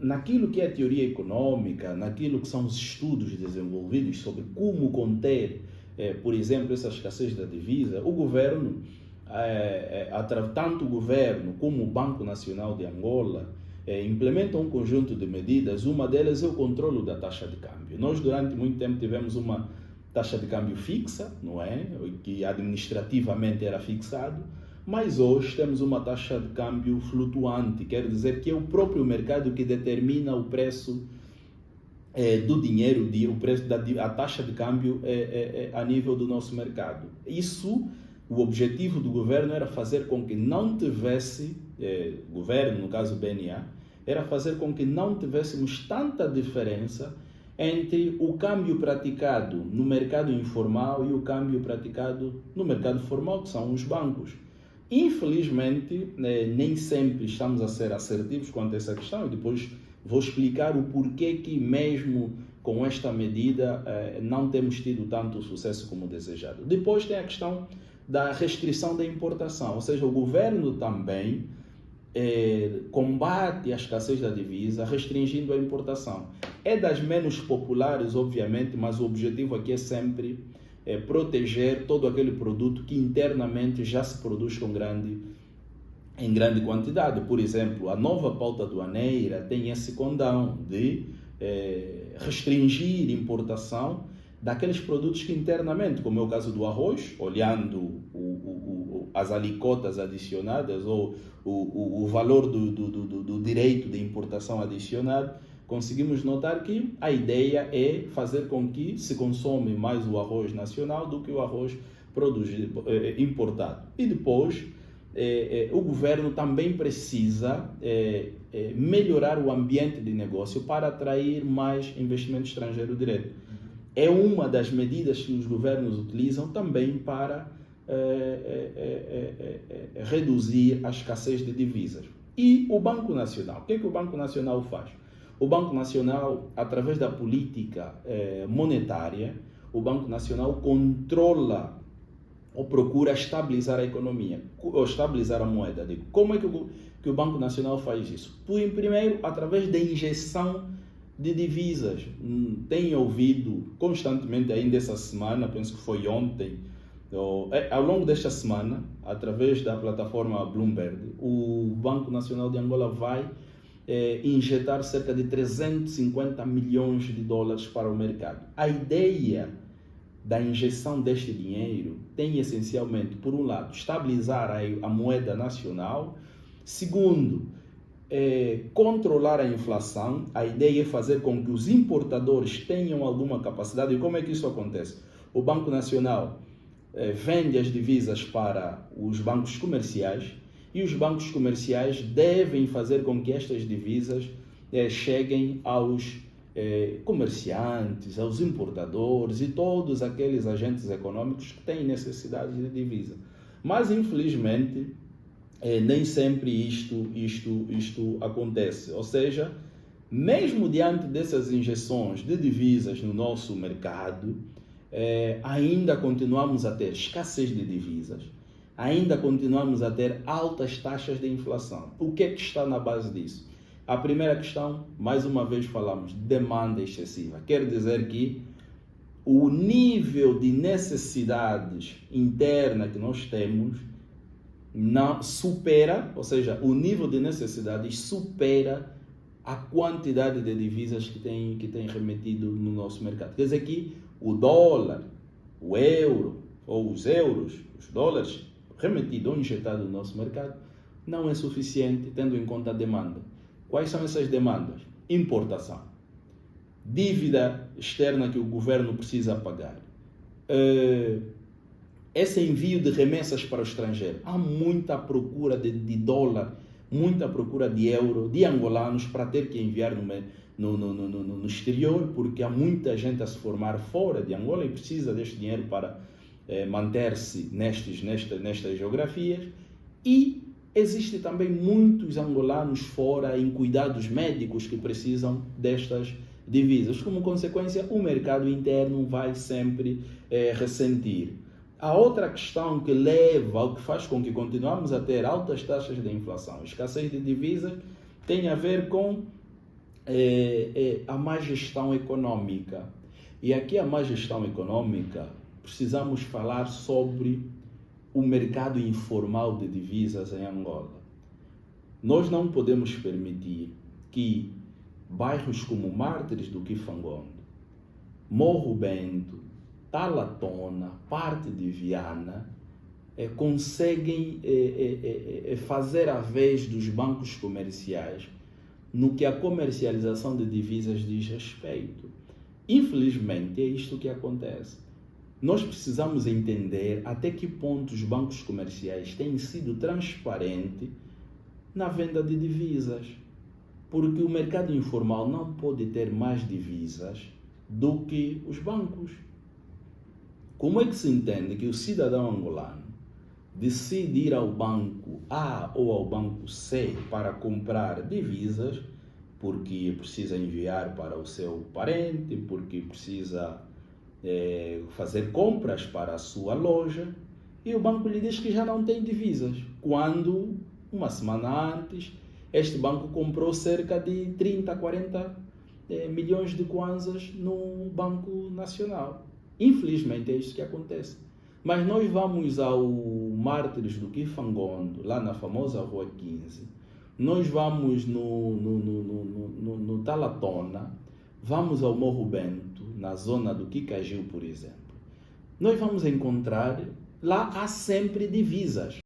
Naquilo que é a teoria econômica, naquilo que são os estudos desenvolvidos sobre como conter, por exemplo, essa escassez da divisa, o governo, tanto o governo como o Banco Nacional de Angola, implementam um conjunto de medidas. Uma delas é o controle da taxa de câmbio. Nós, durante muito tempo, tivemos uma taxa de câmbio fixa, não é? Que administrativamente era fixado, mas hoje temos uma taxa de câmbio flutuante, quer dizer que é o próprio mercado que determina o preço do dinheiro, o preço a taxa de câmbio a nível do nosso mercado. Isso, o objetivo do governo era fazer com que não tivesse, governo, no caso o BNA, era fazer com que não tivéssemos tanta diferença entre o câmbio praticado no mercado informal e o câmbio praticado no mercado formal, que são os bancos. Infelizmente, nem sempre estamos a ser assertivos quanto a essa questão, e depois vou explicar o porquê que mesmo com esta medida não temos tido tanto sucesso como desejado. Depois tem a questão da restrição da importação, ou seja, o governo também combate a escassez da divisa restringindo a importação. É das menos populares, obviamente, mas o objetivo aqui é sempre proteger todo aquele produto que internamente já se produz em grande quantidade. Por exemplo, a nova pauta aduaneira tem esse condão de restringir importação daqueles produtos que internamente, como é o caso do arroz, olhando as alicotas adicionadas ou o valor do direito de importação adicionado, conseguimos notar que a ideia é fazer com que se consome mais o arroz nacional do que o arroz importado. E depois, o governo também precisa melhorar o ambiente de negócio para atrair mais investimento estrangeiro direto. É uma das medidas que os governos utilizam também para reduzir a escassez de divisas. E o Banco Nacional? O que é que o Banco Nacional faz? O Banco Nacional, através da política monetária, o Banco Nacional controla ou procura estabilizar a economia, ou estabilizar a moeda. Como é que o Banco Nacional faz isso? Primeiro, através da injeção de divisas. Tenho ouvido constantemente, ainda essa semana, penso que foi ontem, ao longo desta semana, através da plataforma Bloomberg, o Banco Nacional de Angola vai injetar cerca de 350 milhões de dólares para o mercado. A ideia da injeção deste dinheiro tem essencialmente, por um lado, estabilizar a moeda nacional. Segundo, controlar a inflação. A ideia é fazer com que os importadores tenham alguma capacidade. E como é que isso acontece? O Banco Nacional vende as divisas para os bancos comerciais e os bancos comerciais devem fazer com que estas divisas cheguem aos comerciantes, aos importadores e todos aqueles agentes econômicos que têm necessidade de divisa. Mas, infelizmente, nem sempre isto acontece. Ou seja, mesmo diante dessas injeções de divisas no nosso mercado, ainda continuamos a ter escassez de divisas, ainda continuamos a ter altas taxas de inflação. O que é que está na base disso? A primeira questão, mais uma vez falamos, demanda excessiva. Quer dizer que o nível de necessidades interna que nós temos não supera, ou seja, o nível de necessidades supera a quantidade de divisas que tem remetido no nosso mercado. Quer dizer que o dólar, o euro ou os euros, os dólares remetidos ou injetados no nosso mercado não é suficiente tendo em conta a demanda. Quais são essas demandas? Importação, dívida externa que o governo precisa pagar, esse envio de remessas para o estrangeiro. Há muita procura de dólar, muita procura de euro, de angolanos para ter que enviar no exterior, porque há muita gente a se formar fora de Angola e precisa deste dinheiro para manter-se nestas geografias. E existe também muitos angolanos fora em cuidados médicos que precisam destas divisas. Como consequência, o mercado interno vai sempre ressentir. A outra questão que que faz com que continuemos a ter altas taxas de inflação, escassez de divisas, tem a ver com é a má gestão econômica. E aqui a má gestão econômica, precisamos falar sobre o mercado informal de divisas em Angola. Nós não podemos permitir que bairros como Mártires do Quifangondo, Morro Bento, Talatona, parte de Viana, conseguem fazer a vez dos bancos comerciais no que a comercialização de divisas diz respeito. Infelizmente, é isto que acontece. Nós precisamos entender até que ponto os bancos comerciais têm sido transparentes na venda de divisas, porque o mercado informal não pode ter mais divisas do que os bancos. Como é que se entende que o cidadão angolano decide ir ao banco A ou ao banco C para comprar divisas porque precisa enviar para o seu parente, porque precisa fazer compras para a sua loja, e o banco lhe diz que já não tem divisas, quando uma semana antes este banco comprou cerca de 30, 40 milhões de kwanzas no Banco Nacional. Infelizmente é isso que acontece. Mas nós vamos ao Mártires do Quifangondo, lá na famosa Rua 15, nós vamos no Talatona, vamos ao Morro Bento, na zona do Quicagil, por exemplo. Nós vamos encontrar, lá há sempre divisas.